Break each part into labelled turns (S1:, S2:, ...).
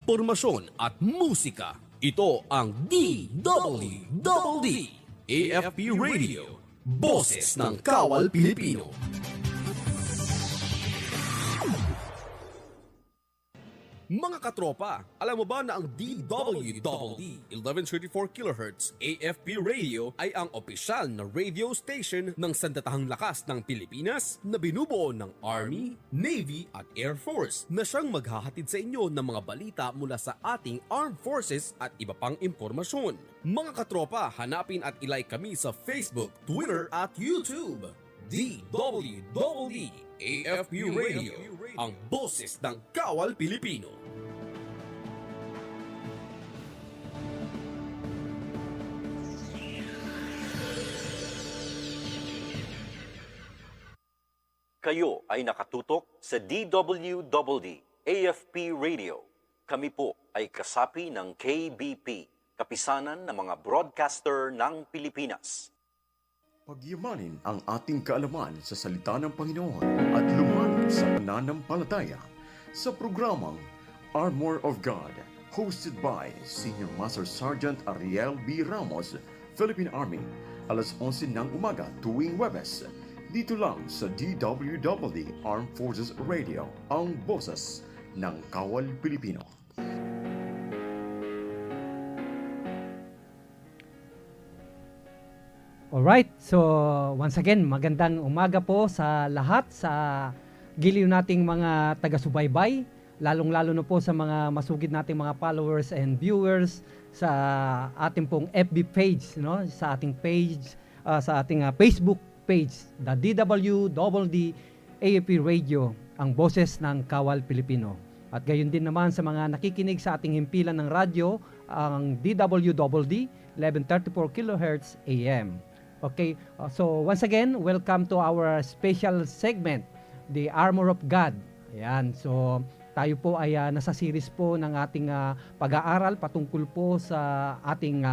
S1: Pormasyon at musika. Ito ang DWD AFP Radio, Boses ng Kawal Pilipino. Mga katropa, alam mo ba na ang DWD 1134 kHz AFP Radio ay ang opisyal na radio station ng Sandatahang Lakas ng Pilipinas na binubuo ng Army, Navy at Air Force na siyang maghahatid sa inyo ng mga balita mula sa ating Armed Forces at iba pang impormasyon. Mga katropa, hanapin at ilike kami sa Facebook, Twitter at YouTube. DWD AFP Radio, ang boses ng Kawal Pilipino.
S2: Kayo ay nakatutok sa DWD AFP Radio. Kami po ay kasapi ng KBP, Kapisanan ng mga Broadcaster ng Pilipinas.
S3: Pagyamanin ang ating kaalaman sa salita ng Panginoon at lumalim sa pananampalataya sa programang Armor of God, hosted by Senior Master Sergeant Ariel B. Ramos, Philippine Army, alas 11 ng umaga tuwing Webes, dito lang sa DWD Armed Forces Radio, ang boses ng Kawal Pilipino.
S4: Alright, so once again, magandang umaga po sa lahat, sa giliw nating mga taga-subaybay, lalong-lalo na po sa mga masugid nating mga followers and viewers sa ating pong FB page, no? Sa ating page, sa ating Facebook page, the DWD AFP Radio, ang boses ng Kawal Pilipino. At gayon din naman sa mga nakikinig sa ating himpilan ng radyo, ang DWD 1134 kHz AM. Okay, so once again, welcome to our special segment, the Armor of God. Ayan, so tayo po ay nasa series po ng ating pag-aaral patungkol po sa ating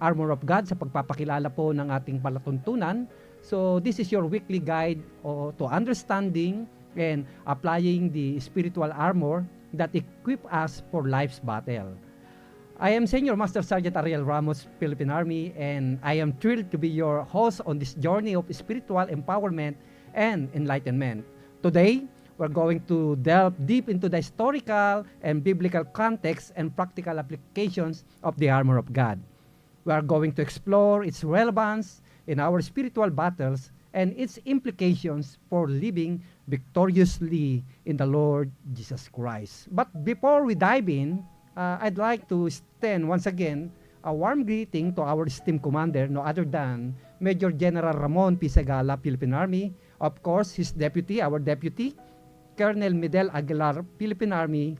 S4: Armor of God, sa pagpapakilala po ng ating palatuntunan. So this is your weekly guide to understanding and applying the spiritual armor that equip us for life's battle. I am Senior Master Sergeant Ariel Ramos, Philippine Army, and I am thrilled to be your host on this journey of spiritual empowerment and enlightenment. Today, we're going to delve deep into the historical and biblical context and practical applications of the armor of God. We are going to explore its relevance in our spiritual battles and its implications for living victoriously in the Lord Jesus Christ. But before we dive in, I'd like to extend once again a warm greeting to our esteemed commander, no other than Major General Ramon P. Sagala, Philippine Army. Of course, his deputy, our deputy, Colonel Medel Aguilar, Philippine Army,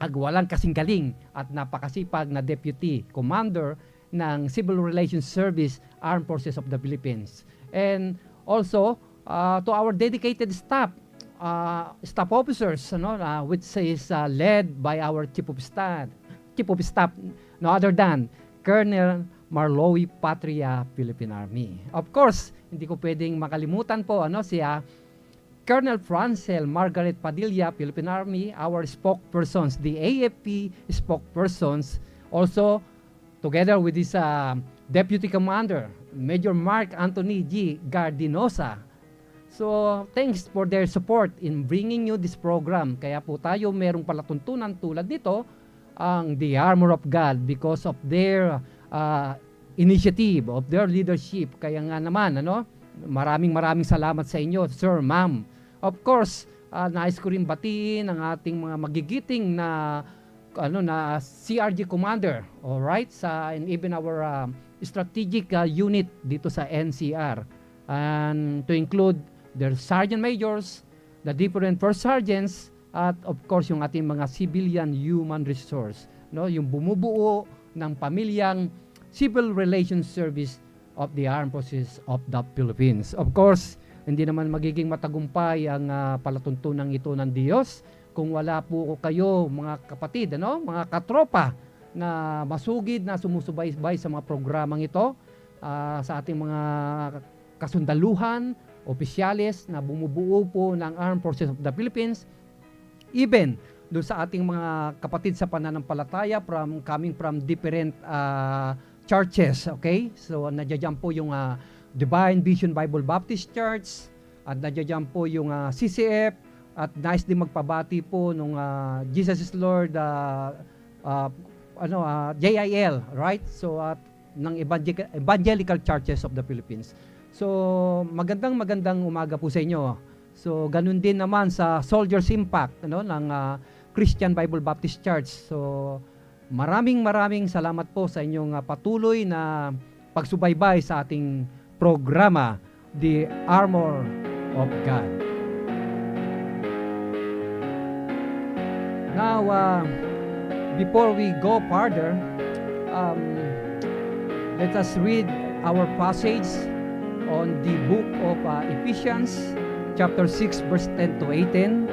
S4: agwalang kasing galing at napakasipag na deputy commander ng Civil Relations Service, Armed Forces of the Philippines. And also, to our dedicated staff officers, which is led by our Chief of Staff, no other than Colonel Marlowe Patria, Philippine Army. Of course, hindi ko pwedeng makalimutan po si Colonel Francel Margaret Padilla, Philippine Army, our spokespersons, the AFP spokespersons, also together with his Deputy Commander, Major Mark Anthony G. Gardinosa. So, thanks for their support in bringing you this program. Kaya po tayo merong palatuntunan tulad nito, ang The Armor of God, because of their initiative, of their leadership. Kaya nga naman, maraming salamat sa inyo, sir, ma'am. Of course, nais ko rin batiin ang ating mga magigiting na CRG commander, all right, and even our strategic unit dito sa NCR, and to include their sergeant majors, the different first sergeants, at of course yung ating mga civilian human resource, yung bumubuo ng pamilyang Civil Relations Service of the Armed Forces of the Philippines. Of course, hindi naman magiging matagumpay ang palatuntunan ito ng Diyos kung wala po kayo, mga kapatid, mga katropa na masugid na sumusubaybay sa mga programang ito, sa ating mga kasundaluhan, opisyales na bumubuo po ng Armed Forces of the Philippines, even doon sa ating mga kapatid sa pananampalataya coming from different churches, okay? So nandiyan po yung Divine Vision Bible Baptist Church, at nandiyan po yung CCF, at nice din magpabati po nung Jesus is Lord JIL, right? So ng evangelical churches of the Philippines. So magandang umaga po sa inyo. So ganun din naman sa Soldiers Impact ng Christian Bible Baptist Church. So maraming salamat po sa inyong patuloy na pagsubaybay sa ating programa, The Armor of God. Now, before we go further, let us read our passage on the book of Ephesians chapter 6 verse 10 to 18.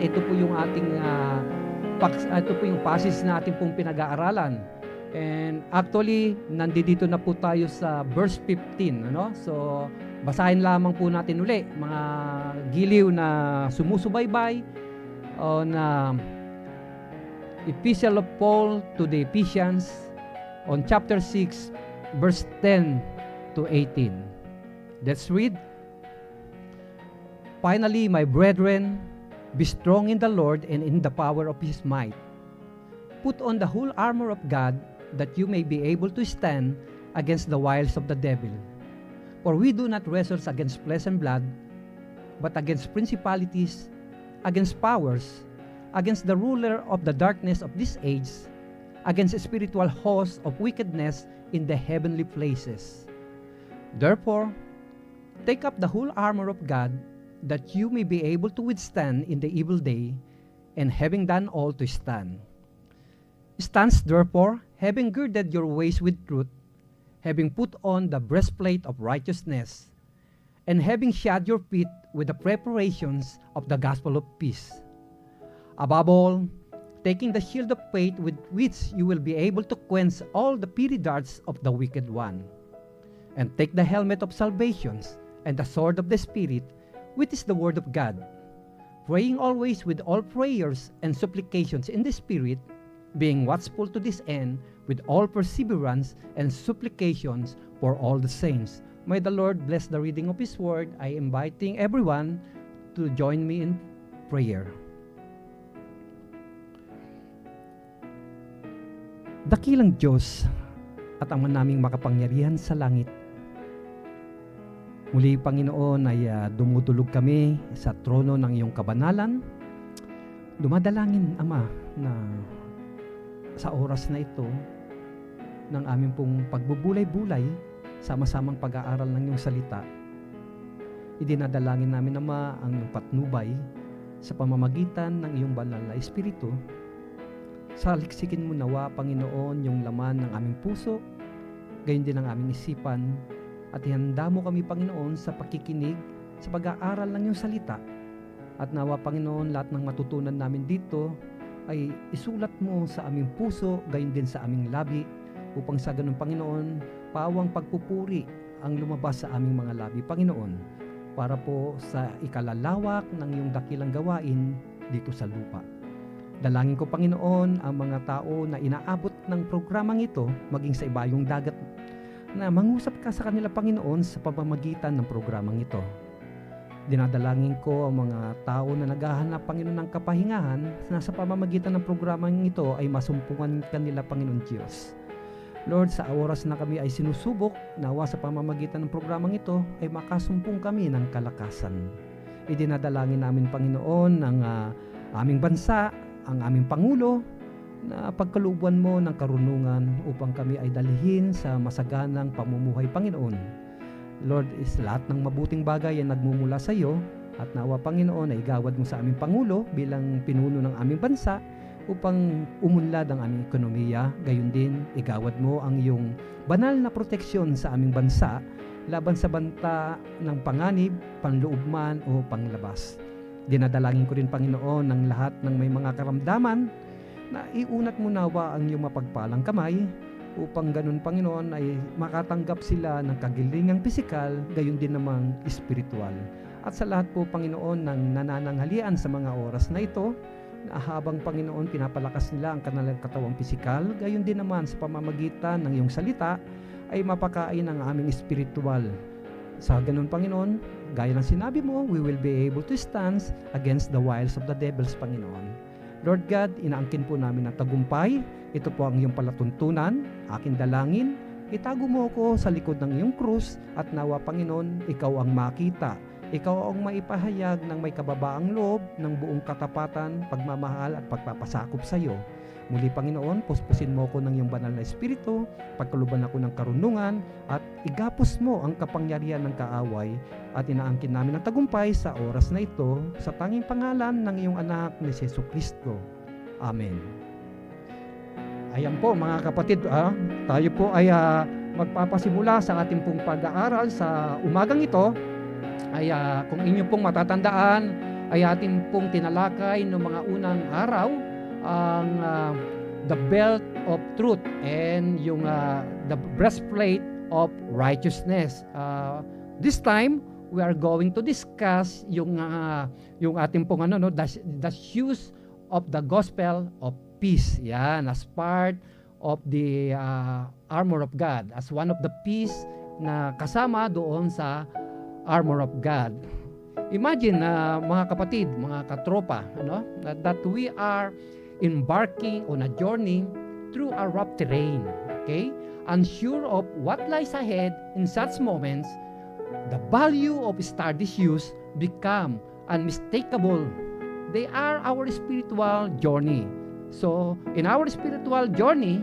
S4: Ito po yung ating ito po yung passage na ating pong pinag-aaralan. And actually, nandito na po tayo sa verse 15, ano? So, basahin lamang po natin uli, mga giliw na sumusubaybay on Epistle of Paul to the Ephesians on chapter 6 verse 10 to 18. Let's read. Finally, my brethren, be strong in the Lord and in the power of His might. Put on the whole armor of God, that you may be able to stand against the wiles of the devil. For we do not wrestle against flesh and blood, but against principalities, against powers, against the ruler of the darkness of this age, against spiritual hosts of wickedness in the heavenly places. Therefore, take up the whole armor of God, that you may be able to withstand in the evil day, and having done all, to stand. Stand therefore, having girded your waist with truth, having put on the breastplate of righteousness, and having shod your feet with the preparations of the gospel of peace. Above all, taking the shield of faith, with which you will be able to quench all the fiery darts of the wicked one. And take the helmet of salvation, and the sword of the Spirit, which is the word of God, praying always with all prayers and supplications in the Spirit, being watchful to this end with all perseverance and supplications for all the saints. May the Lord bless the reading of His word. I am inviting everyone to join me in prayer. Dakilang Diyos at Ama naming makapangyarihan sa langit, muli, Panginoon, ay dumudulog kami sa trono ng iyong kabanalan. Dumadalangin, Ama, na sa oras na ito ng aming pong pagbubulay-bulay, sama-samang pag-aaral ng iyong salita, idinadalangin namin, Ama, ang iyong patnubay sa pamamagitan ng iyong banal na Espiritu. Saliksikin mo nawa, Panginoon, yung laman ng aming puso, gayon din ang aming isipan, at ihanda mo kami, Panginoon, sa pakikinig sa pag-aaral ng iyong salita. At nawa, Panginoon, lahat ng matutunan namin dito ay isulat mo sa aming puso, gayon din sa aming labi, upang sa ganun, Panginoon, pawang pagpupuri ang lumabas sa aming mga labi, Panginoon, para po sa ikalalawak ng iyong dakilang gawain dito sa lupa. Dalangin ko, Panginoon, ang mga tao na inaabot ng programang ito, maging sa ibayong dagat, na mangusap ka sa kanila, Panginoon, sa pamamagitan ng programang ito. Dinadalangin ko ang mga tao na naghahanap, Panginoon, ng kapahingahan na sa pamamagitan ng programang ito ay masumpungan kanila, Panginoon Diyos. Lord, sa oras na kami ay sinusubok, nawa sa pamamagitan ng programang ito ay makasumpong kami ng kalakasan. Idinadalangin namin, Panginoon, ang aming bansa, ang aming Pangulo, na pagkalubuan mo ng karunungan upang kami ay dalhin sa masaganang pamumuhay, Panginoon. Lord, is lahat ng mabuting bagay ay nagmumula sa iyo, at nawa, Panginoon, ay igawad mo sa aming Pangulo bilang pinuno ng aming bansa upang umunlad ang aming ekonomiya. Gayon din, igawad mo ang iyong banal na proteksyon sa aming bansa laban sa banta ng panganib, panloob man o panglabas. Dinadalangin ko rin, Panginoon, ng lahat ng may mga karamdaman na iunat mo nawa ang iyong mapagpalang kamay upang ganun, Panginoon, ay makatanggap sila ng kagilingang pisikal, gayon din namang espiritual. At sa lahat po, Panginoon, ng nanananghalian sa mga oras na ito, na habang Panginoon pinapalakas nila ang kanilang katawang pisikal, gayon din naman sa pamamagitan ng iyong salita ay mapakain ang aming espiritual. Sa ganun, Panginoon, gaya ng sinabi mo, we will be able to stand against the wiles of the devils, Panginoon. Lord God, inaangkin po namin ang tagumpay. Ito po ang iyong palatuntunan, aking dalangin. Itago mo ako sa likod ng iyong krus at nawa, Panginoon, ikaw ang makita. Ikaw ang maipahayag ng may kababaang loob ng buong katapatan, pagmamahal at pagpapasakop sa iyo. Muli, Panginoon, puspusin mo ko ng iyong banal na espiritu, pagkaluban ako ng karunungan, at igapos mo ang kapangyarihan ng kaaway, at inaangkin namin ang tagumpay sa oras na ito, sa tanging pangalan ng iyong anak ni Jesucristo. Amen. Ayan po mga kapatid, tayo po ay magpapasimula sa ating pong pag-aaral sa umagang ito. Ay kung inyo pong matatandaan, ay ating pong tinalakay noong mga unang araw ang the belt of truth and yung the breastplate of righteousness. This time we are going to discuss yung ating pong the shoes of the gospel of peace. Yan, as part of the armor of God, as one of the piece na kasama doon sa armor of God. Imagine mga kapatid, mga katropa, that we are embarking on a journey through a rough terrain, okay? Unsure of what lies ahead in such moments, the value of sturdy shoes become unmistakable. They are our spiritual journey. So, in our spiritual journey,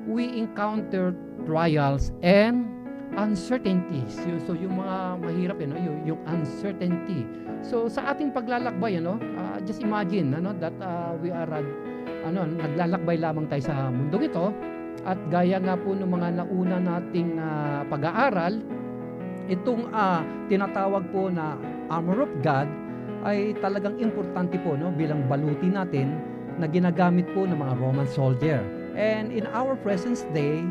S4: we encounter trials and uncertainties. So, yung mga mahirap, yung uncertainty. So, sa ating paglalakbay, just imagine that we are naglalakbay lamang tayo sa mundong ito, at gaya nga po ng mga nauna nating pag-aaral, itong tinatawag po na armor of God ay talagang importante po bilang baluti natin na ginagamit po ng mga Roman soldier. And in our present day,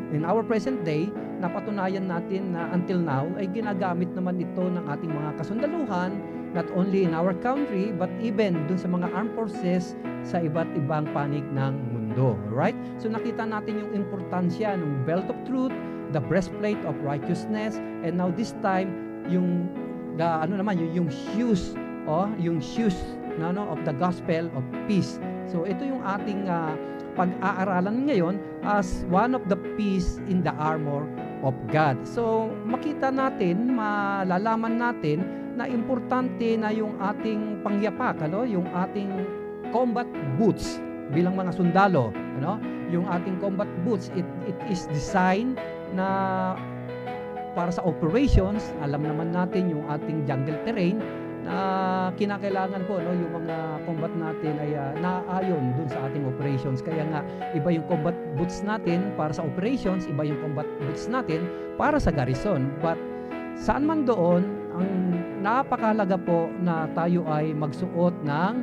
S4: napatunayan natin na until now ay ginagamit naman ito ng ating mga kasundaluhan, not only in our country but even dun sa mga armed forces sa iba't ibang panig ng mundo. Right? So nakita natin yung importansya ng belt of truth, the breastplate of righteousness, and now this time yung yung shoes, yung shoes of the gospel of peace. So ito yung ating pag-aaralan ngayon as one of the piece in the armor of God. So makita natin, malalaman natin na importante na yung ating pangyapak, yung ating combat boots bilang mga sundalo, yung ating combat boots, it is designed na para sa operations. Alam naman natin yung ating jungle terrain na kinakailangan po yung mga combat natin ay naaayon dun sa ating operations. Kaya nga iba yung combat boots natin para sa operations, iba yung combat boots natin para sa garrison. But saan man doon, ang napakahalaga po na tayo ay magsuot ng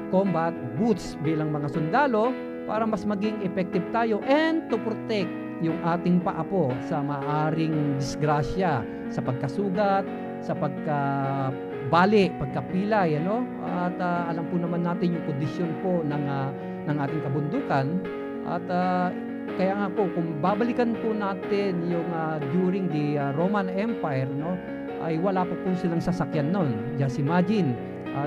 S4: combat boots bilang mga sundalo para mas maging effective tayo and to protect yung ating paa po sa maaring disgrasya, sa pagkasugat, sa pagkabali, pagkapilay, at alam po naman natin yung kondisyon po ng ating kabundukan. At kaya nga po, kung babalikan po natin yung during the Roman Empire, ay wala po silang sasakyan noon. Just imagine,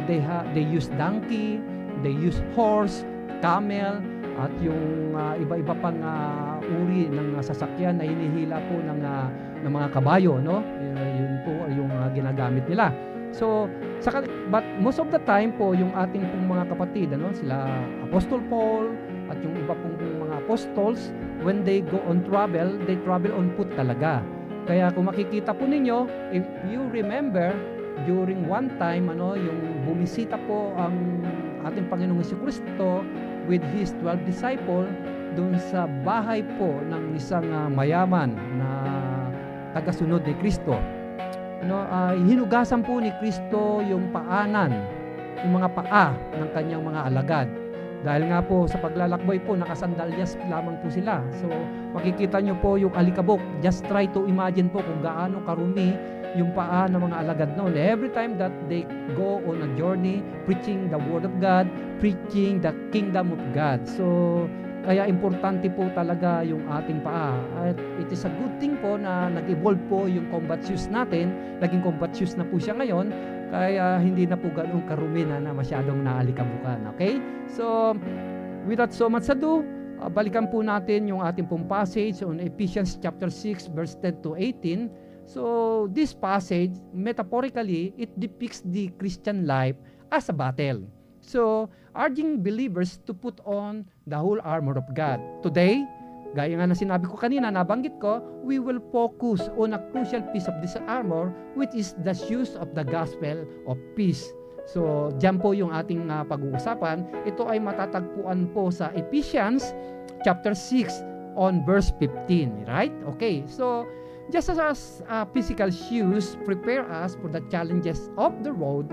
S4: they use donkey, they use horse, camel, at yung iba-iba pang uri ng sasakyan na hinihila po ng mga kabayo, yun po yung ginagamit nila. So, but most of the time po, yung ating pong mga kapatid, sila Apostle Paul at yung iba pong mga apostles, when they go on travel, they travel on foot talaga. Kaya kung makikita po ninyo, if you remember, during one time, yung bumisita po ang ating Panginoong Jesucristo with His 12 disciples doon sa bahay po ng isang mayaman na tagasunod ni Kristo. Hinugasan po ni Kristo yung paanan, yung mga paa ng kanyang mga alagad. Dahil nga po sa paglalakbay po, nakasandalyas lamang po sila. So makikita nyo po yung alikabok. Just try to imagine po kung gaano karumi yung paa ng mga alagad noon. Every time that they go on a journey, preaching the Word of God, preaching the Kingdom of God. So, kaya importante po talaga yung ating paa. At it is a good thing po na nag-evolve po yung combat shoes natin. Naging combat shoes na po siya ngayon. Kaya hindi na po ganun karumi na masyadong naalikabukan. Okay? So, without so much ado, balikan po natin yung ating pong passage on Ephesians chapter 6 verse 10 to 18. So, this passage, metaphorically, it depicts the Christian life as a battle. So, urging believers to put on the whole armor of God. Today, gaya nga na sinabi ko kanina, nabanggit ko, we will focus on a crucial piece of this armor, which is the shoes of the gospel of peace. So, diyan po yung ating pag-uusapan. Ito ay matatagpuan po sa Ephesians chapter 6 on verse 15. Right? Okay. So, just as physical shoes prepare us for the challenges of the road,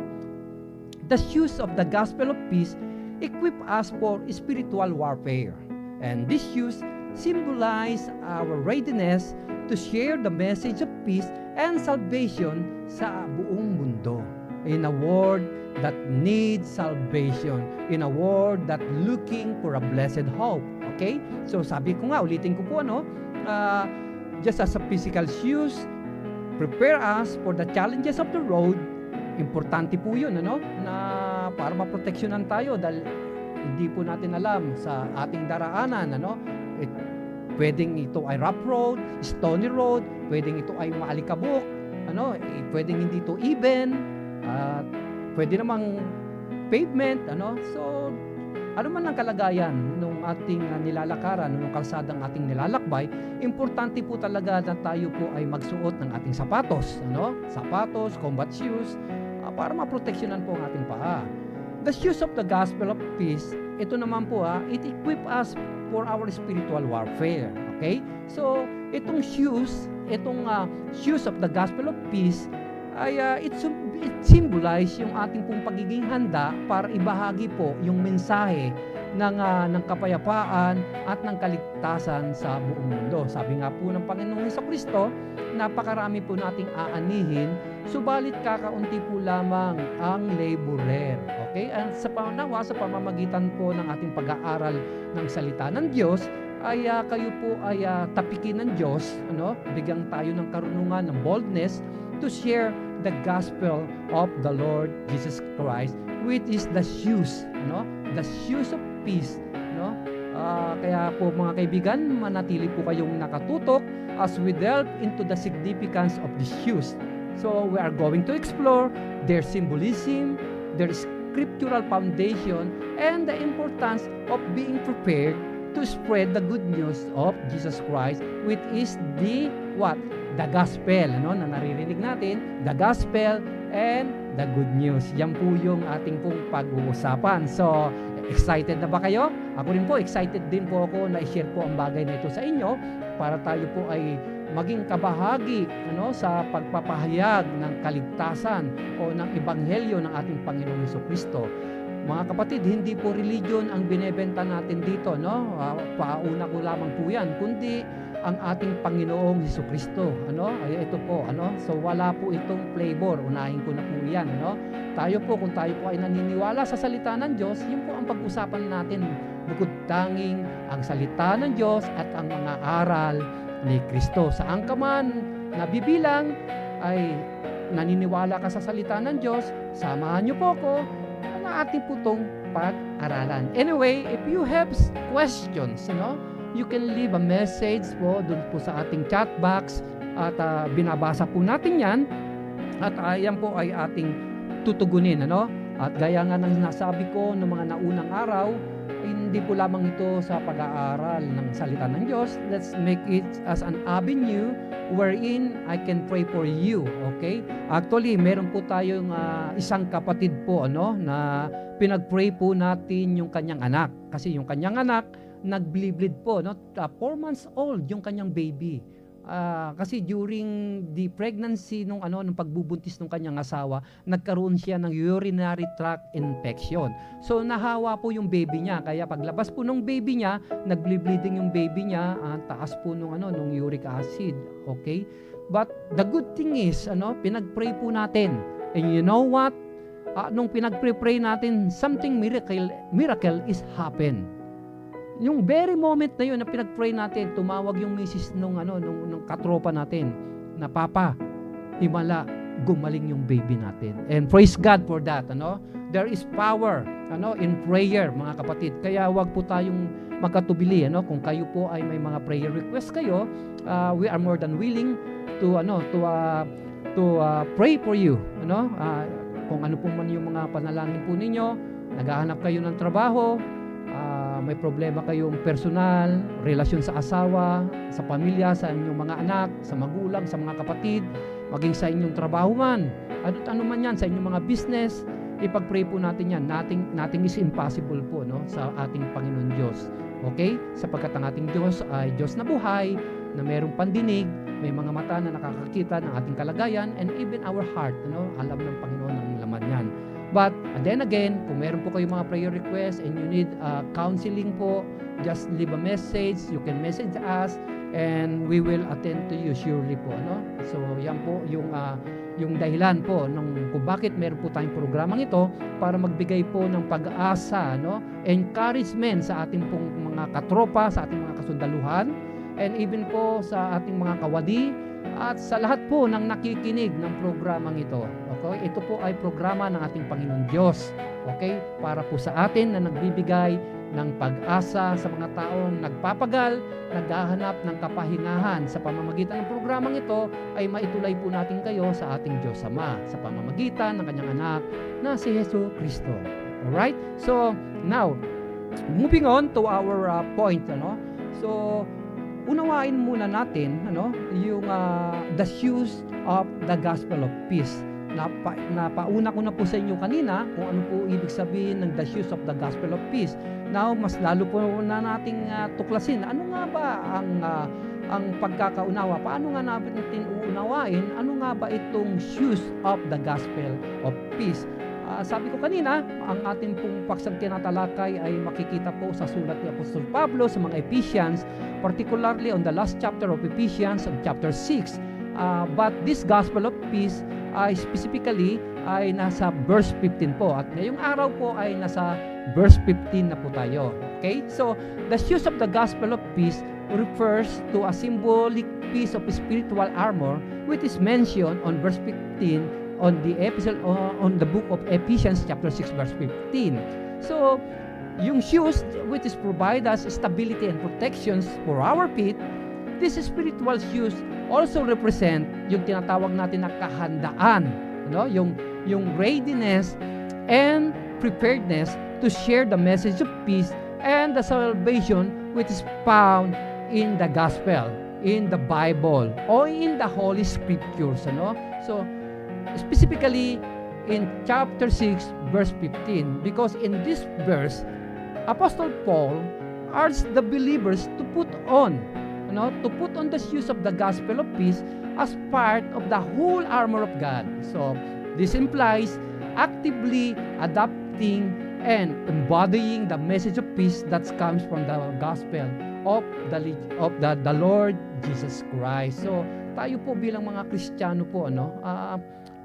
S4: the shoes of the gospel of peace equip us for spiritual warfare. And these shoes symbolize our readiness to share the message of peace and salvation sa buong mundo. In a world that needs salvation, in a world that looking for a blessed hope. Okay? So sabi ko nga, ulitin ko po just as a physical shoes prepare us for the challenges of the road. Importante po yun, na para maproteksyonan tayo dahil hindi po natin alam sa ating daraanan, pwedeng ito ay rough road, stony road, pwedeng ito ay maalikabok, pwedeng hindi ito even, pwede namang pavement, so ano man ang kalagayan ng ating nilalakaran, ng kalsadang ating nilalakbay, importante po talaga na tayo po ay magsuot ng ating sapatos, sapatos, combat shoes, para maproteksyonan po ang ating paa. The shoes of the gospel of peace, ito naman po it equip us for our spiritual warfare. Okay? So, itong shoes of the gospel of peace, ay it symbolize yung ating pong pagiging handa para ibahagi po yung mensahe ng kapayapaan at ng kaligtasan sa buong mundo. Sabi nga po ng Panginoong Jesucristo, napakarami po nating aanihin, subalit kakaunti po lamang ang laborer. Okay? At sa pamamagitan po ng ating pag-aaral ng salita ng Diyos, ay kayo po ay tapikin ng Diyos, bigyan tayo ng karunungan, ng boldness to share the gospel of the Lord Jesus Christ, which is the shoes, the shoes of peace, kaya po mga kaibigan, manatili po kayong nakatutok as we delve into the significance of the shoes. So we are going to explore their symbolism, their scriptural foundation, and the importance of being prepared to spread the good news of Jesus Christ, which is the gospel, na naririnig natin, the gospel and the good news. Yan po yung ating pong pag-uusapan. So, excited na ba kayo? Ako rin po, excited din po ako na i-share po ang bagay na ito sa inyo para tayo po ay maging kabahagi sa pagpapahayag ng kaligtasan o ng ebanghelyo ng ating Panginoong Jesucristo. Mga kapatid, hindi po religion ang binebenta natin dito, pauna ko lamang po yan, kundi ang ating Panginoong Jesucristo, ay ito po, so wala po itong flavor, unahin ko na po yan, tayo po, kung tayo po ay naniniwala sa salita ng Diyos, yun po ang pag-usapan natin, bukod tanging ang salita ng Diyos at ang mga aral ni Kristo. Saan ka man nabibilang ay naniniwala ka sa salita ng Diyos, samahan niyo po ko na ating po itong pag-aralan. Anyway, if you have questions, you can leave a message po dun po sa ating chat box at binabasa po natin yan at yan po ay ating tutugunin. At gaya nga ng nasabi ko ng mga naunang araw, hindi po lamang ito sa pag-aaral ng salita ng Diyos. Let's make it as an avenue wherein I can pray for you. Okay? Actually, meron po tayong isang kapatid po na pinag-pray po natin yung kanyang anak. Kasi yung kanyang anak, nag-bleed po. 4 months old yung kanyang baby. Kasi during the pregnancy nung pagbubuntis ng kanyang asawa, nagkaroon siya ng urinary tract infection. So nahawa po yung baby niya, kaya paglabas po ng baby niya, nag-bleeding yung baby niya, taas po nung uric acid. Okay? But the good thing is, pinag-pray po natin. And you know what? Nung pinag-pray natin, something miracle is happen. Yung very moment na yun na pinag-pray natin, tumawag yung misis nung katropa natin na, Papa, himala, gumaling yung baby natin. And praise God for that. There is power in prayer, mga kapatid. Kaya wag po tayong magkatubili. Kung kayo po ay may mga prayer request kayo, we are more than willing to pray for you. Kung ano po man yung mga panalangin po ninyo, naghahanap kayo ng trabaho, may problema kayong personal, relasyon sa asawa, sa pamilya, sa inyong mga anak, sa magulang, sa mga kapatid, maging sa inyong trabaho man, ano man yan, sa inyong mga business, ipag-pray po natin yan. Nothing is impossible po sa ating Panginoon Diyos. Okay? Sapagkat ang ating Diyos ay Diyos na buhay, na mayroong pandinig, may mga mata na nakakakita ng ating kalagayan, and even our heart, alam ng Panginoon ang laman yan. But then again, kung meron po kayong mga prayer requests and you need counseling po, just leave a message. You can message us and we will attend to you surely po. So yan po yung dahilan po kung bakit meron po tayong programang ito, para magbigay po ng pag-asa, encouragement sa ating pong mga katropa, sa ating mga kasundaluhan, and even po sa ating mga kawadi, at sa lahat po ng nakikinig ng programang ito. Okay? Ito po ay programa ng ating Panginoon Diyos. Okay? Para po sa atin na nagbibigay ng pag-asa sa mga taong nagpapagal, naghahanap ng kapahingahan. Sa pamamagitan ng programang ito ay maitulay po natin kayo sa ating Diyos Ama sa pamamagitan ng kanyang anak na si Jesu Kristo. Alright? So, now, moving on to our point. So, unawain muna natin yung the shoes of the gospel of peace. Napauna ko na po sa inyo kanina kung ano po ibig sabihin ng the shoes of the gospel of peace. Now, mas lalo po na nating tuklasin. Ano nga ba ang pagkakaunawa? Paano nga natin uunawain? Ano nga ba itong shoes of the gospel of peace? Sabi ko kanina, ang ating pong paksang tinatalakay ay makikita po sa sulat ni Apostol Pablo sa mga Ephesians, particularly on the last chapter of Ephesians, on chapter 6. But this gospel of peace specifically ay nasa verse 15 po. At ngayong araw po ay nasa verse 15 na po tayo. Okay? So, the shoes of the gospel of peace refers to a symbolic piece of spiritual armor which is mentioned on verse 15 on the episode on the book of Ephesians chapter 6 verse 15. So, yung shoes which is provide us stability and protections for our feet, these spiritual shoes also represent yung tinatawag natin na kahandaan, yung readiness and preparedness to share the message of peace and the salvation which is found in the gospel, in the Bible, or in the Holy Scriptures. So, specifically in chapter 6 verse 15, because in this verse Apostle Paul urged the believers to put on the shoes of the gospel of peace as part of the whole armor of God. So this implies actively adopting and embodying the message of peace that comes from the gospel of the Lord Jesus Christ. So tayo po bilang mga Kristiyano po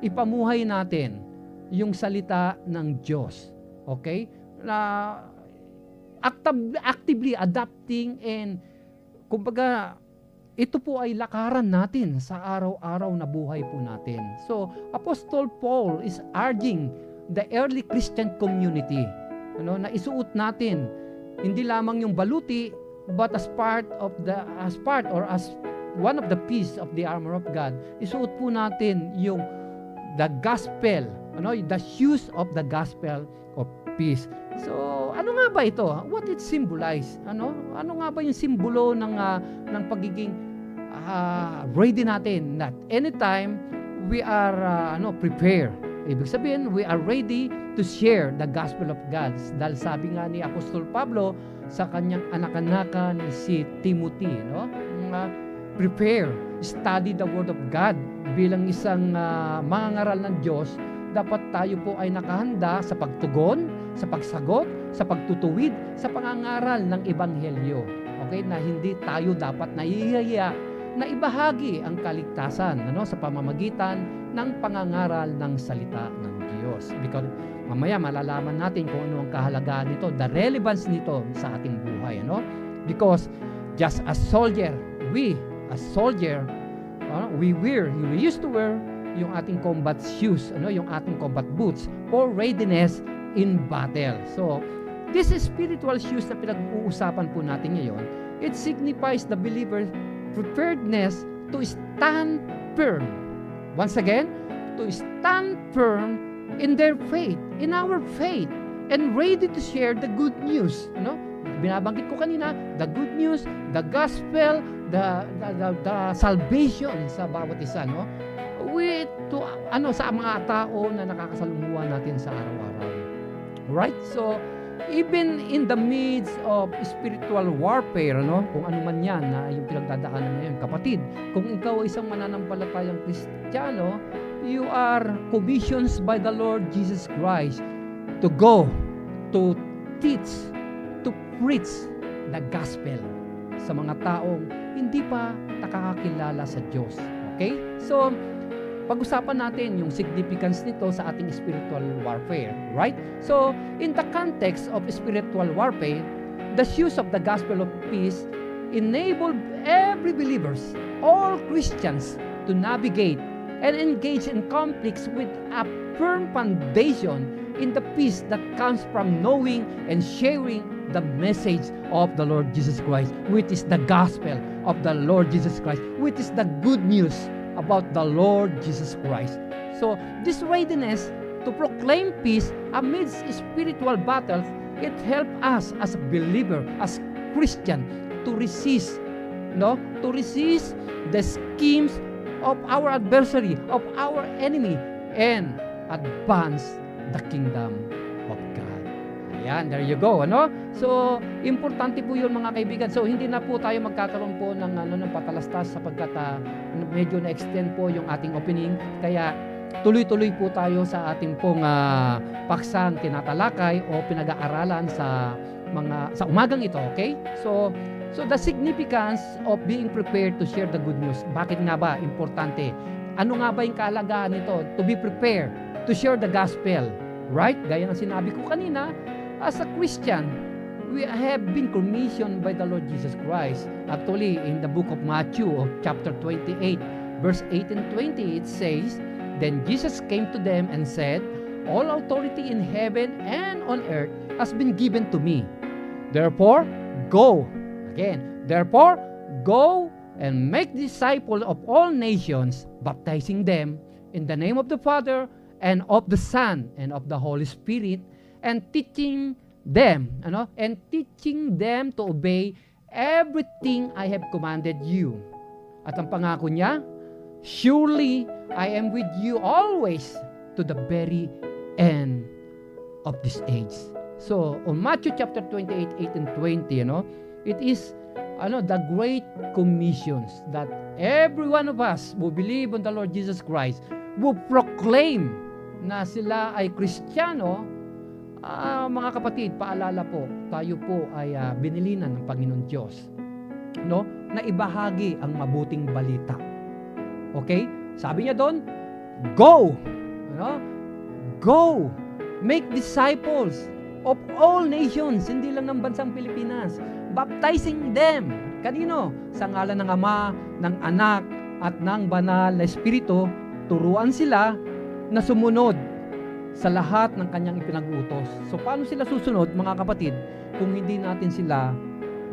S4: ipamuhay natin yung salita ng Diyos. Okay? Actively adapting and kumbaga ito po ay lakaran natin sa araw-araw na buhay po natin. So, Apostle Paul is urging the early Christian community na isuot natin hindi lamang yung baluti but as one of the piece of the armor of God. Isuot po natin yung the gospel, the shoes of the gospel of peace. So, ano nga ba ito? What it symbolize? Ano nga ba yung simbolo ng pagiging ready natin that anytime we are prepared. Ibig sabihin, we are ready to share the gospel of God. Dahil sabi nga ni Apostol Pablo sa kanyang anak-anakan si Timothy, prepare, study the word of God. Bilang isang mangangaral ng Diyos, dapat tayo po ay nakahanda sa pagtugon, sa pagsagot, sa pagtutuwid, sa pangangaral ng Ebanghelyo. Okay? Na hindi tayo dapat nahihiya na ibahagi ang kaligtasan sa pamamagitan ng pangangaral ng salita ng Diyos. Because mamaya malalaman natin kung ano ang kahalagaan nito, the relevance nito sa ating buhay. Because just as soldier, we used to wear yung ating combat shoes, yung ating combat boots for readiness in battle. So, this is spiritual shoes na pinag-uusapan po natin ngayon. It signifies the believer's preparedness to stand firm. Once again, to stand firm in their faith, in our faith, and ready to share the good news. Binabanggit ko kanina, the good news, the gospel, the salvation sa bawat isa, sa mga tao na nakakasalumuha natin sa araw-araw. Right? So, even in the midst of spiritual warfare, kung ano man yan na yung pinagdadaanan ngayon, kapatid, kung ikaw ay isang mananampalatayang Kristiyano, you are commissioned by the Lord Jesus Christ to go, to teach, to preach the gospel sa mga taong hindi pa nakakakilala sa Diyos. Okay? So, pag-usapan natin yung significance nito sa ating spiritual warfare, right? So, in the context of spiritual warfare, the shoes of the gospel of peace enable every believers, all Christians, to navigate and engage in conflicts with a firm foundation in the peace that comes from knowing and sharing the message of the Lord Jesus Christ, which is the gospel of the Lord Jesus Christ, which is the good news about the Lord Jesus Christ. So, this readiness to proclaim peace amidst spiritual battles, it helps us as a believer, as Christian, to resist the schemes of our adversary, of our enemy, and advance the kingdom of God. Ayan, there you go, So, importante po 'yun mga kaibigan. So, hindi na po tayo magkakaroon po ng patalastas sapagkat medyo na-extend po yung ating opening. Kaya tuloy-tuloy po tayo sa ating pong paksang tinatalakay o pinag-aaralan sa umagang ito, okay? So the significance of being prepared to share the good news. Bakit nga ba importante? Ano nga ba yung kahalagahan nito? To be prepared to share the gospel, right? Gaya ng sinabi ko kanina, as a Christian, we have been commissioned by the Lord Jesus Christ. Actually, in the book of Matthew, chapter 28, verse 8 and 20, it says, "Then Jesus came to them and said, All authority in heaven and on earth has been given to me. Therefore, go." Again, "Therefore, go and make disciples of all nations, baptizing them in the name of the Father and of the Son and of the Holy Spirit, and teaching them to obey everything I have commanded you." At ang pangako niya, "Surely I am with you always to the very end of this age." So, on Matthew chapter 28, 8 and 20, it is the great commissions that every one of us who believe on the Lord Jesus Christ, who proclaim na sila ay Kristiyano. Mga kapatid, paalala po, tayo po ay binilinan ng Panginoon Diyos, na ibahagi ang mabuting balita. Okay? Sabi niya doon, go! Go! Make disciples of all nations, hindi lang ng bansang Pilipinas. Baptizing them. Kanino? Sa ngalan ng Ama, ng Anak, at ng Banal na Espiritu. Turuan sila na sumunod sa lahat ng kanyang ipinag-utos. So, paano sila susunod, mga kapatid, kung hindi natin sila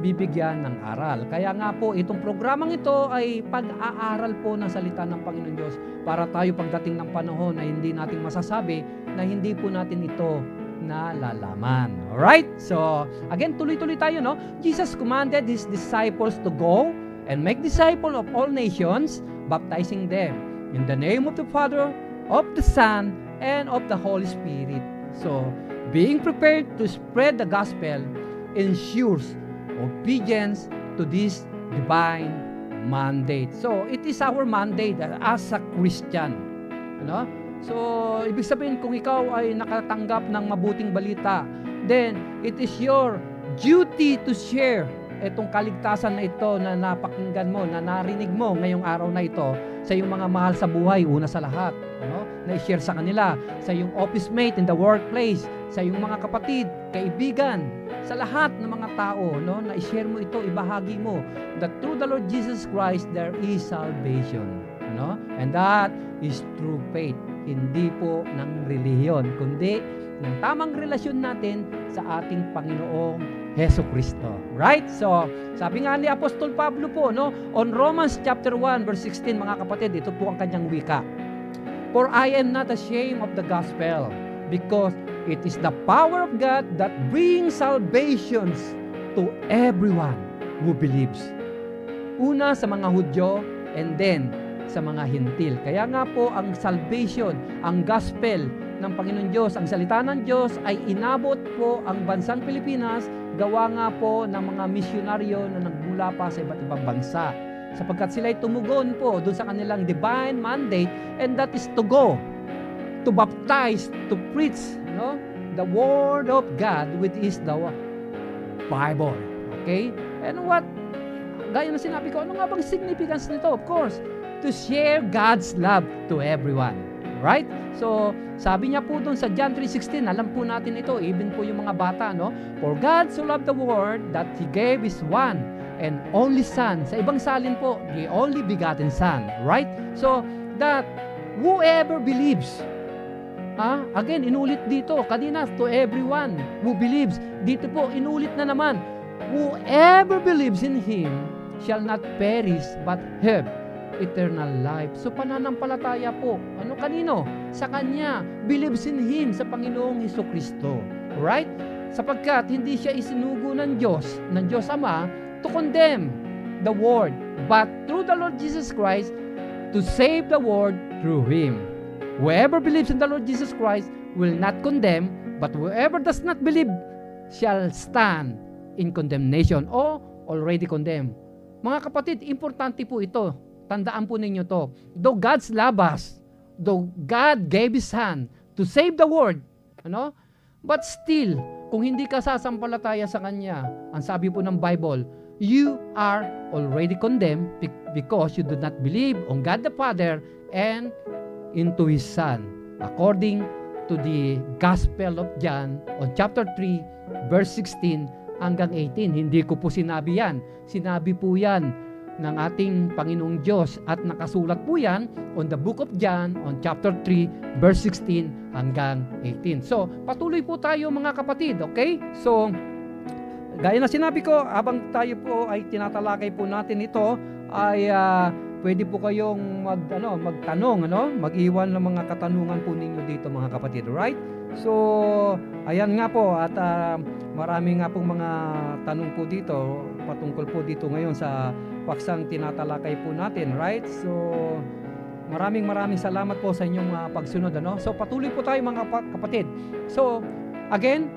S4: bibigyan ng aral? Kaya nga po, itong programang ito ay pag-aaral po ng salita ng Panginoon Diyos para tayo pagdating ng panahon na hindi natin masasabi na hindi po natin ito nalalaman. Alright? So, again, tuloy-tuloy tayo, Jesus commanded His disciples to go and make disciples of all nations, baptizing them in the name of the Father, of the Son, and of the Holy Spirit. So, being prepared to spread the gospel ensures obedience to this divine mandate. So, it is our mandate as a Christian. So, ibig sabihin, kung ikaw ay nakatanggap ng mabuting balita, then it is your duty to share itong kaligtasan na ito na napakinggan mo, na narinig mo ngayong araw na ito sa iyong mga mahal sa buhay, una sa lahat, ano? Na i-share sa kanila, sa iyong office mate in the workplace, sa iyong mga kapatid, kaibigan, sa lahat ng mga tao, no? Na i-share mo ito, ibahagi mo that through the Lord Jesus Christ there is salvation, no? And that is true faith, hindi po ng relihiyon, kundi ng tamang relasyon natin sa ating Panginoong Heso Kristo. Right? So, sabi nga ni Apostol Pablo po, no, on Romans chapter 1 verse 16, mga kapatid, ito po ang kanyang wika. For I am not ashamed of the gospel, because it is the power of God that brings salvations to everyone who believes. Una sa mga Hudyo, and then sa mga Hintil. Kaya nga po ang salvation, ang gospel ng Panginoon Diyos, ang salita ng Diyos ay inabot po ang bansang Pilipinas, gawa nga po ng mga misyonaryo na nagmula pa sa iba't ibang bansa. Sapagkat sila ay tumugon po doon sa kanilang divine mandate, and that is to go, to baptize, to preach, no, the Word of God, which is the Bible. Okay? And what, gaya na sinabi ko, ano nga bang significance nito? Of course, to share God's love to everyone. Right? So, sabi niya po doon sa John 3:16, alam po natin ito, even po yung mga bata, no? For God so loved the world that He gave His one and only Son. Sa ibang salin po, the only begotten Son. Right? So, that whoever believes, again, inulit dito, kanina, to everyone who believes. Dito po, inulit na naman, whoever believes in Him shall not perish but have eternal life. So pananampalataya po. Ano kanino? Sa Kanya. Believes in Him, sa Panginoong Hesukristo. Right? Sapagkat hindi siya isinugo ng Diyos Ama to condemn the world, but through the Lord Jesus Christ to save the world through Him. Whoever believes in the Lord Jesus Christ will not condemn, but whoever does not believe shall stand in condemnation or already condemned. Mga kapatid, importante po ito. Tandaan po ninyo to. Though God's love us, though God gave His Son to save the world, ano? But still, kung hindi ka sasampalataya sa Kanya, ang sabi po ng Bible, you are already condemned because you do not believe on God the Father and into His Son. According to the Gospel of John on chapter 3, verse 16 hanggang 18. Hindi ko po sinabi yan. Sinabi po yan ng ating Panginoong Diyos at nakasulat po yan on the book of John on chapter 3 verse 16 hanggang 18. So, patuloy po tayo mga kapatid, okay? So, gaya na sinabi ko, habang tayo po ay tinatalakay po natin ito, ay pwede po kayong magtanong, mag-iwan ng mga katanungan po ninyo dito mga kapatid, right? So, ayan nga po at marami nga pong mga tanong po dito patungkol po dito ngayon sa paksang tinatalakay po natin, right? So, maraming salamat po sa inyong pagsunod, So, patuloy po tayo mga kapatid. So, again,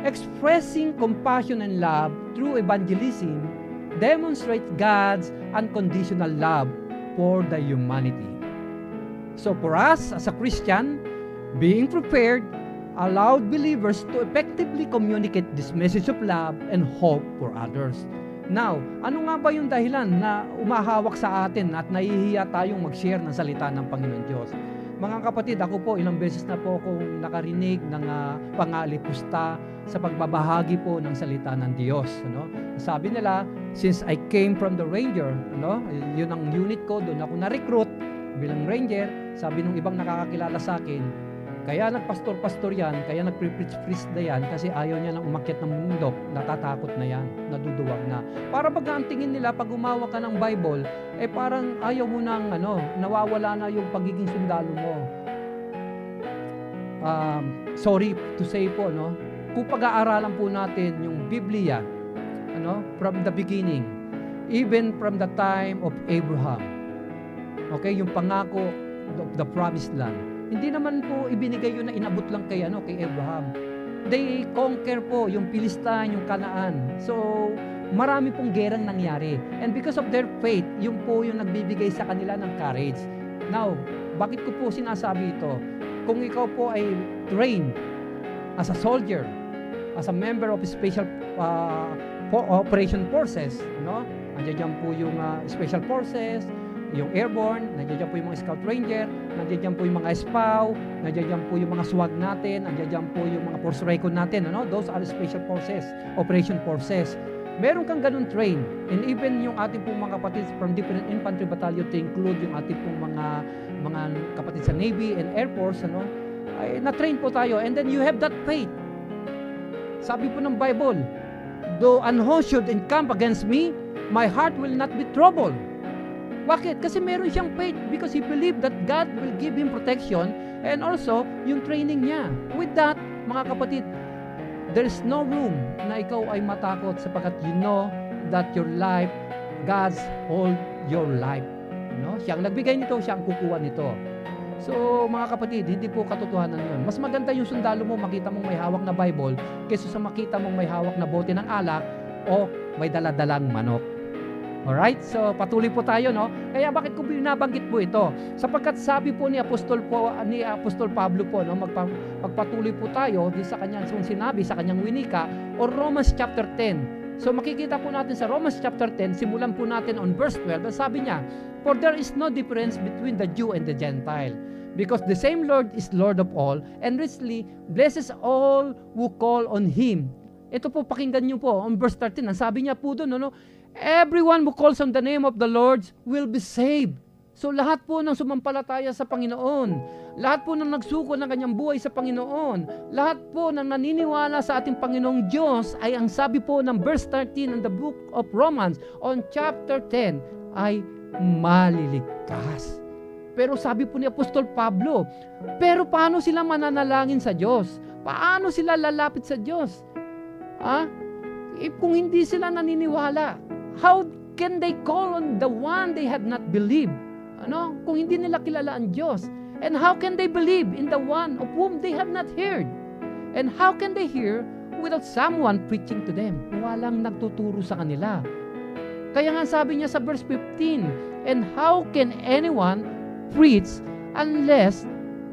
S4: expressing compassion and love through evangelism demonstrates God's unconditional love for the humanity. So, for us as a Christian, being prepared allowed believers to effectively communicate this message of love and hope for others. Now, ano nga ba yung dahilan na umahawak sa atin at nahihiya tayong mag-share ng salita ng Panginoon Diyos? Mga kapatid, ako po ilang beses na po akong nakarinig ng pangalipusta sa pagbabahagi po ng salita ng Diyos. Sabi nila, since I came from the Ranger, yun ang unit ko, doon ako na-recruit bilang Ranger, sabi nung ibang nakakakilala sa akin, kaya nagpastor-pastor yan, kaya nagpre-preach na yan, kasi ayaw niya nang umakyat ng bundok, natatakot na yan, naduduwag na. Para pag ang tingin nila, pag umawa ka ng Bible, parang ayaw mo nang, nawawala na yung pagiging sundalo mo. Sorry to say po, kung pag-aaralan po natin yung Biblia, from the beginning, even from the time of Abraham, okay, yung pangako of the promised land, hindi naman po ibinigay yun na inabot lang kay Abraham. They conquer po yung Palestine, yung Canaan. So, marami pong gerang nangyari. And because of their faith, yung po yung nagbibigay sa kanila ng courage. Now, bakit ko po sinasabi ito? Kung ikaw po ay trained as a soldier, as a member of a special operation forces, no? Nandiyan dyan po yung special forces, yung airborne, nandiyan dyan po yung mga scout ranger, nandiyan dyan po yung mga SPAW, nandiyan dyan po yung mga SWAG natin, nandiyan dyan po yung mga force recon natin, ano? Those are special forces, operation forces. Meron kang ganun train, and even yung ating pong mga kapatid from different infantry battalion to include yung ating pong mga kapatid sa Navy and Air Force, ano? Ay na-train po tayo, and then you have that faith. Sabi po ng Bible, though an host should encamp against me, my heart will not be troubled. Bakit? Kasi meron siyang faith because he believed that God will give him protection and also yung training niya. With that, mga kapatid, there is no room na ikaw ay matakot sapagkat you know that your life, God's hold your life. No? Siya ang nagbigay nito, siya ang kukuha nito. So, mga kapatid, hindi po katotohanan yun. Mas maganda yung sundalo mo, makita mong may hawak na Bible, kaysa sa makita mong may hawak na bote ng alak o may daladalang manok. Alright? So, patuloy po tayo, no? Kaya bakit ko binabanggit po ito? Sapagkat sabi po ni Apostol Pablo po, no? Magpatuloy po tayo di sa kanyang sinabi, sa kanyang winika, o Romans chapter 10. So, makikita po natin sa Romans chapter 10, simulan po natin on verse 12, sabi niya, for there is no difference between the Jew and the Gentile, because the same Lord is Lord of all, and richly blesses all who call on Him. Ito po, pakinggan niyo po, on verse 13, ang sabi niya po doon, no? Everyone who calls on the name of the Lord will be saved. So lahat po ng sumampalataya sa Panginoon, lahat po ng nagsuko ng kanyang buhay sa Panginoon, lahat po ng naniniwala sa ating Panginoong Diyos ay ang sabi po ng verse 13 in the book of Romans on chapter 10 ay maliligtas. Pero sabi po ni Apostol Pablo, pero paano sila mananalangin sa Diyos? Paano sila lalapit sa Diyos? Kung hindi sila naniniwala, how can they call on the one they have not believed? Kung hindi nila kilala ang Diyos. And how can they believe in the one of whom they have not heard? And how can they hear without someone preaching to them? Walang nagtuturo sa kanila. Kaya nga sabi niya sa verse 15, and how can anyone preach unless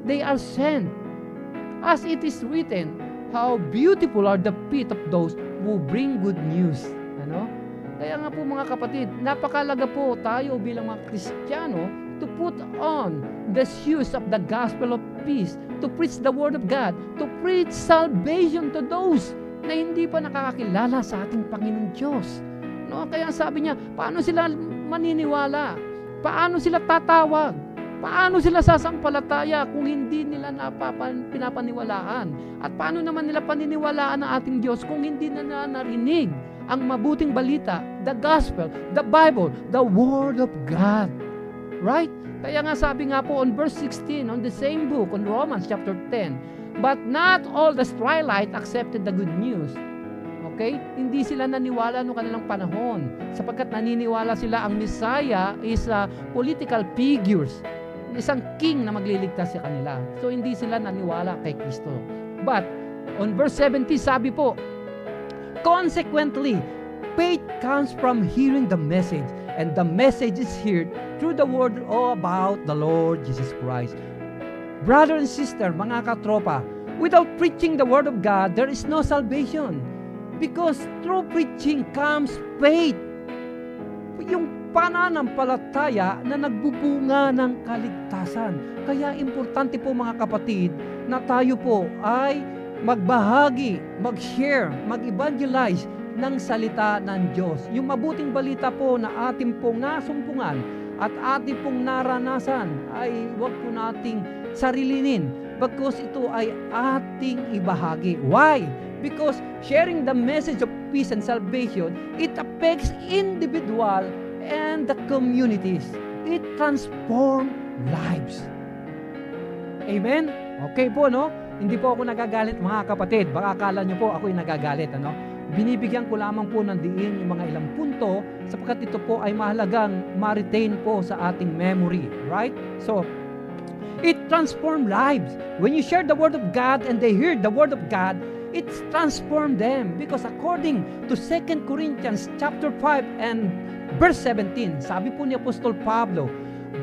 S4: they are sent? As it is written, how beautiful are the feet of those who bring good news. Kaya nga po mga kapatid, napakalaga po tayo bilang mga Kristiyano to put on the shoes of the gospel of peace, to preach the word of God, to preach salvation to those na hindi pa nakakakilala sa ating Panginoon Diyos. Kaya sabi niya, paano sila maniniwala? Paano sila tatawag? Paano sila sasampalataya kung hindi nila pinapaniwalaan? At paano naman nila paniniwalaan ang ating Diyos kung hindi na narinig ang mabuting balita, the gospel, the Bible, the Word of God? Right? Kaya nga sabi nga po on verse 16, on the same book, on Romans chapter 10, but not all the Israelites accepted the good news. Okay? Hindi sila naniwala noong kanilang panahon sapagkat naniniwala sila ang Messiah is political figures, isang king na magliligtas sa kanila. So hindi sila naniwala kay Kristo. But on verse 70 sabi po, consequently, faith comes from hearing the message, and the message is heard through the word about the Lord Jesus Christ. Brother and sister, mga katropa, without preaching the word of God, there is no salvation. Because through preaching comes faith. Yung pananampalataya na nagbubunga ng kaligtasan. Kaya importante po mga kapatid na tayo po ay magbahagi, mag-share, mag-evangelize ng salita ng Diyos. Yung mabuting balita po na ating pong nasumpungan at ating pong naranasan ay huwag po nating sarilinin because ito ay ating ibahagi. Why? Because sharing the message of peace and salvation, it affects individual and the communities. It transforms lives. Amen? Okay po, no? Hindi po ako nagagalit mga kapatid. Baka akala nyo po ako'y nagagalit, ano? Binibigyan ko lamang po ng diin yung mga ilang punto sapagkat ito po ay mahalagang ma-retain po sa ating memory. Right? So, it transforms lives. When you share the Word of God and they hear the Word of God, it transformed them because according to 2 Corinthians chapter 5 and verse 17, sabi po ni Apostol Pablo,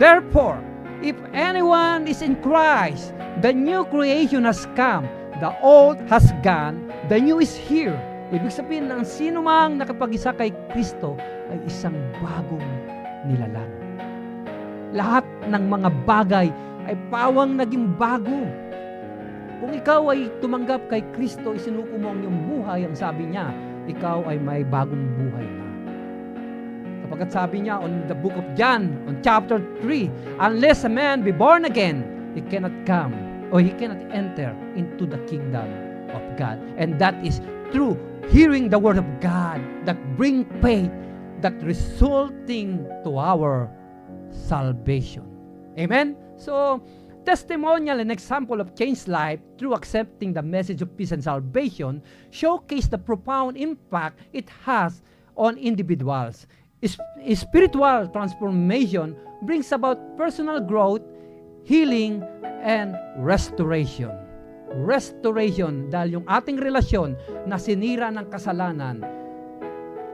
S4: therefore, if anyone is in Christ, the new creation has come, the old has gone, the new is here. Ibig sabihin na ang sino mang nakapag-isa kay Kristo ay isang bagong nilalang. Lahat ng mga bagay ay pawang naging bago. Kung ikaw ay tumanggap kay Kristo, isinuko mo ang iyong buhay, ang sabi niya, ikaw ay may bagong buhay na. Sapagkat sabi niya on the book of John, on chapter 3, unless a man be born again, he cannot come or he cannot enter into the kingdom of God. And that is through hearing the word of God that bring faith, that resulting to our salvation. Amen? So, testimonial and example of changed life through accepting the message of peace and salvation showcase the profound impact it has on individuals. Spiritual transformation brings about personal growth, healing, and restoration. Restoration dahil yung ating relasyon na sinira ng kasalanan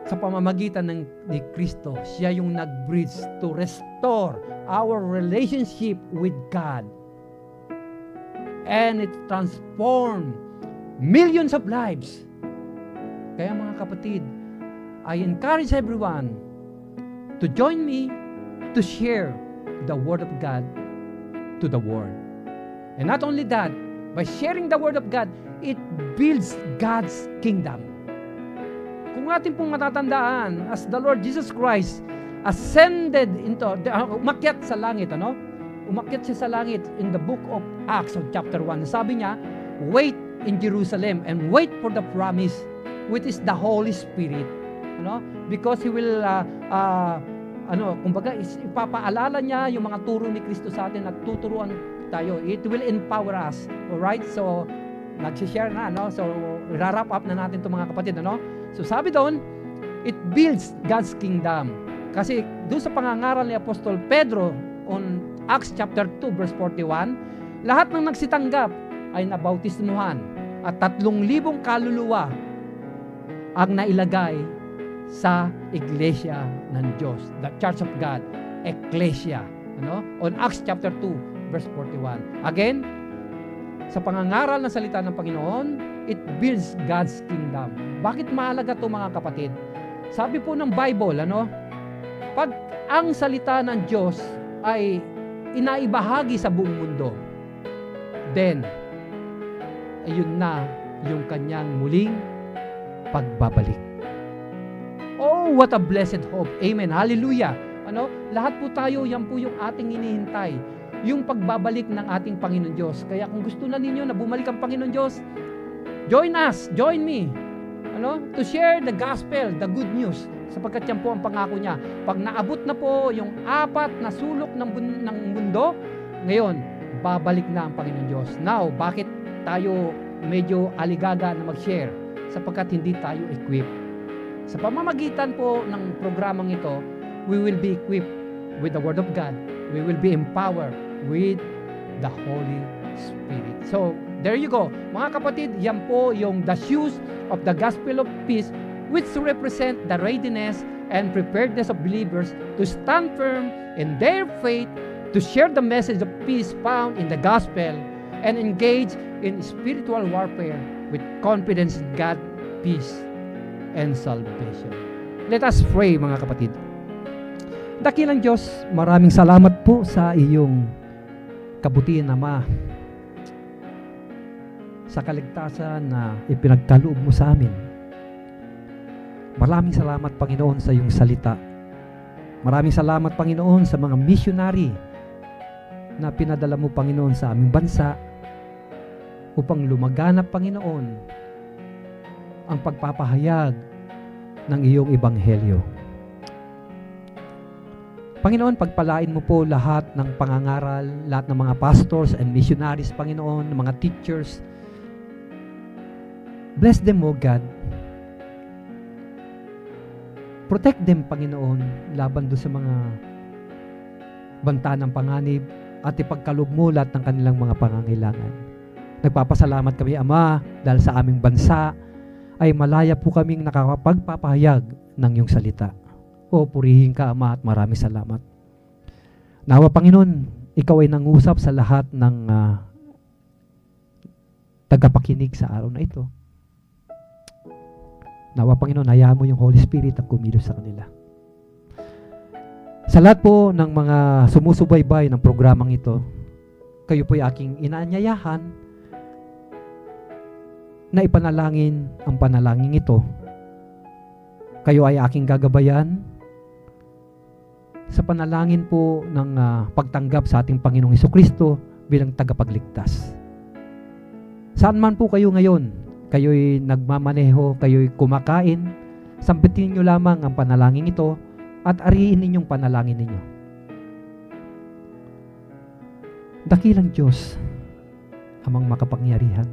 S4: sa pamamagitan ni Kristo, siya yung nag-bridge to restore our relationship with God. And it transformed millions of lives. Kaya mga kapatid, I encourage everyone to join me to share the Word of God to the world. And not only that, by sharing the Word of God, it builds God's kingdom. Kung atin pong matatandaan, as the Lord Jesus Christ ascended umakyat sa langit, umakyat siya sa langit in the book of Acts of chapter 1. Sabi niya, wait in Jerusalem and wait for the promise, which is the Holy Spirit. Because He will, kumbaga, ipapaalala niya yung mga turo ni Kristo sa atin at tuturuan tayo. It will empower us. Alright? So, nagsishare na, So, i-wrap up na natin itong mga kapatid, So, sabi doon, it builds God's kingdom. Kasi doon sa pangangaral ni Apostol Pedro on Acts chapter 2 verse 41, lahat ng nagsitanggap ay nabautismuhan at 3,000 kaluluwa ang nailagay sa iglesia ng Diyos, the Church of God, Ecclesia, on Acts chapter 2 verse 41. Again, sa pangangaral ng salita ng Panginoon, it builds God's kingdom. Bakit mahalaga ito mga kapatid? Sabi po ng Bible, pag ang salita ng Diyos ay inaibahagi sa buong mundo, then, ayun na yung kanyang muling pagbabalik. Oh, what a blessed hope. Amen. Hallelujah. Lahat po tayo, yan po yung ating hinihintay. Yung pagbabalik ng ating Panginoon Diyos. Kaya kung gusto na ninyo na bumalik ang Panginoon Diyos, join us, join me, to share the gospel, the good news, sapagkat yan po ang pangako niya. Pag naabot na po yung 4 na sulok ng mundo, ngayon, babalik na ang Panginoon Diyos. Now, bakit tayo medyo aligaga na mag-share? Sapagkat hindi tayo equipped. Sa pamamagitan po ng programang ito, we will be equipped with the Word of God. We will be empowered with the Holy Spirit. So, there you go. Mga kapatid, yan po yung the shoes of the gospel of peace, which represent the readiness and preparedness of believers to stand firm in their faith, to share the message of peace found in the gospel, and engage in spiritual warfare with confidence in God, peace, and salvation. Let us pray, mga kapatid. Dakilang Diyos, maraming salamat po sa iyong kabutihan, Ama, sa kaligtasan na ipinagkaloob mo sa amin. Maraming salamat, Panginoon, sa iyong salita. Maraming salamat, Panginoon, sa mga missionary na pinadala mo, Panginoon, sa aming bansa upang lumaganap, Panginoon, ang pagpapahayag ng iyong ebanghelyo. Panginoon, pagpalain mo po lahat ng pangangaral, lahat ng mga pastors and missionaries, Panginoon, mga teachers. Bless them, O God. Protect them, Panginoon, laban doon sa mga banta ng panganib at ipagkaloob mo lahat ng kanilang mga pangangailangan. Nagpapasalamat kami, Ama, dahil sa aming bansa ay malaya po kaming nakakapagpapahayag ng iyong salita. O, purihin ka, Ama, at maraming salamat. Nawa, Panginoon, ikaw ay nangusap sa lahat ng tagapakinig sa araw na ito. Nawa, Panginoon, hayaan mo yung Holy Spirit ang kumilos sa kanila. Sa lahat po ng mga sumusubaybay ng programang ito, kayo po'y aking inaanyayahan na ipanalangin ang panalangin ito. Kayo ay aking gagabayan sa panalangin po ng pagtanggap sa ating Panginoong Hesukristo bilang tagapagligtas. Saan man po kayo ngayon, kayo'y nagmamaneho, kayo'y kumakain, sampitin nyo lamang ang panalangin ito at ariin ninyong panalangin ninyo. Dakilang Diyos, amang makapangyarihan,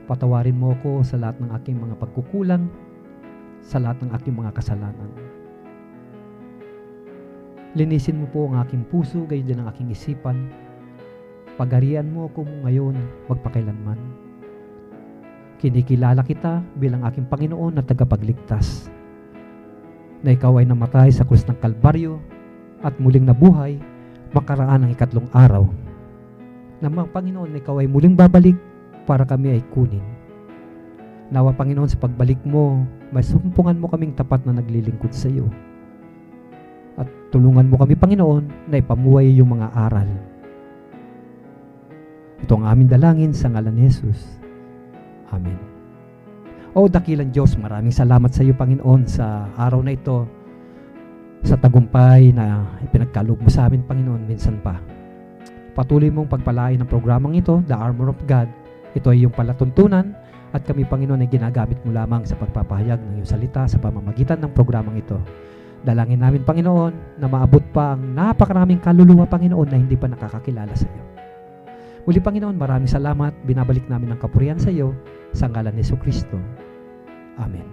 S4: patawarin mo ako sa lahat ng aking mga pagkukulang, sa lahat ng aking mga kasalanan. Linisin mo po ang aking puso, gayon din ang aking isipan. Pagarian mo ako ngayon, magpakailanman. Kinikilala kita bilang aking Panginoon na tagapagligtas, na ikaw ay namatay sa krus ng Kalbaryo at muling nabuhay makaraan ng 3 araw. Na mga Panginoon, ikaw ay muling babalik para kami ay kunin. Nawa, Panginoon, sa pagbalik mo, may sumpungan mo kaming tapat na naglilingkod sa iyo. At tulungan mo kami, Panginoon, na ipamuhay yung mga aral. Ito ang aming dalangin sa ngalan ni Jesus. Amen. O dakilang Diyos, maraming salamat sa iyo, Panginoon, sa araw na ito, sa tagumpay na ipinagkaloob mo sa amin, Panginoon, minsan pa. Patuloy mong pagpalain ng programang ito, The Armor of God. Ito ay iyong palatuntunan at kami, Panginoon, ay ginagamit mo lamang sa pagpapahayag ng iyong salita sa pamamagitan ng programang ito. Dalangin namin, Panginoon, na maabot pa ang napakaraming kaluluwa, Panginoon, na hindi pa nakakakilala sa iyo. Muli, Panginoon, maraming salamat. Binabalik namin ang kapurihan sa iyo sa ngalan ni Jesucristo. Amen.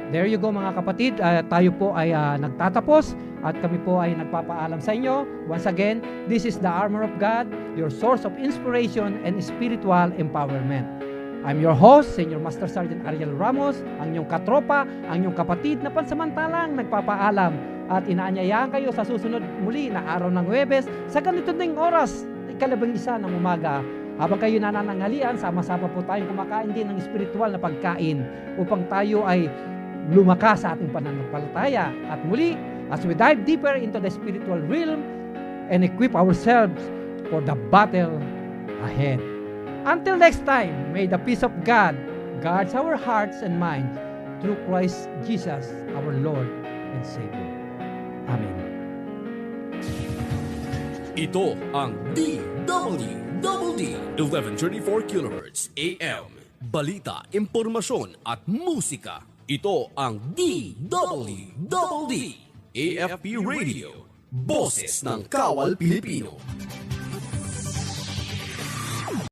S4: There you go, mga kapatid. Tayo po ay nagtatapos at kami po ay nagpapaalam sa inyo. Once again, this is the Armor of God, your source of inspiration and spiritual empowerment. I'm your host, Senior Master Sergeant Ariel Ramos, ang inyong katropa, ang inyong kapatid na pansamantalang nagpapaalam at inaanyayahan kayo sa susunod muli na araw ng Huwebes sa ganito ding oras, 1:00 ng umaga. Habang kayo nanananghalian, sama-sama po tayong kumakain din ng spiritual na pagkain upang tayo ay lumakas sa ating pananampalataya. At muli, as we dive deeper into the spiritual realm and equip ourselves for the battle ahead. Until next time, may the peace of God guards our hearts and minds through Christ Jesus, our Lord and Savior. Amen.
S1: Ito ang DWDD 1134 kHz AM. Balita, impormasyon at musika. Ito ang DWDD AFP Radio. Boses ng Kawal Pilipino.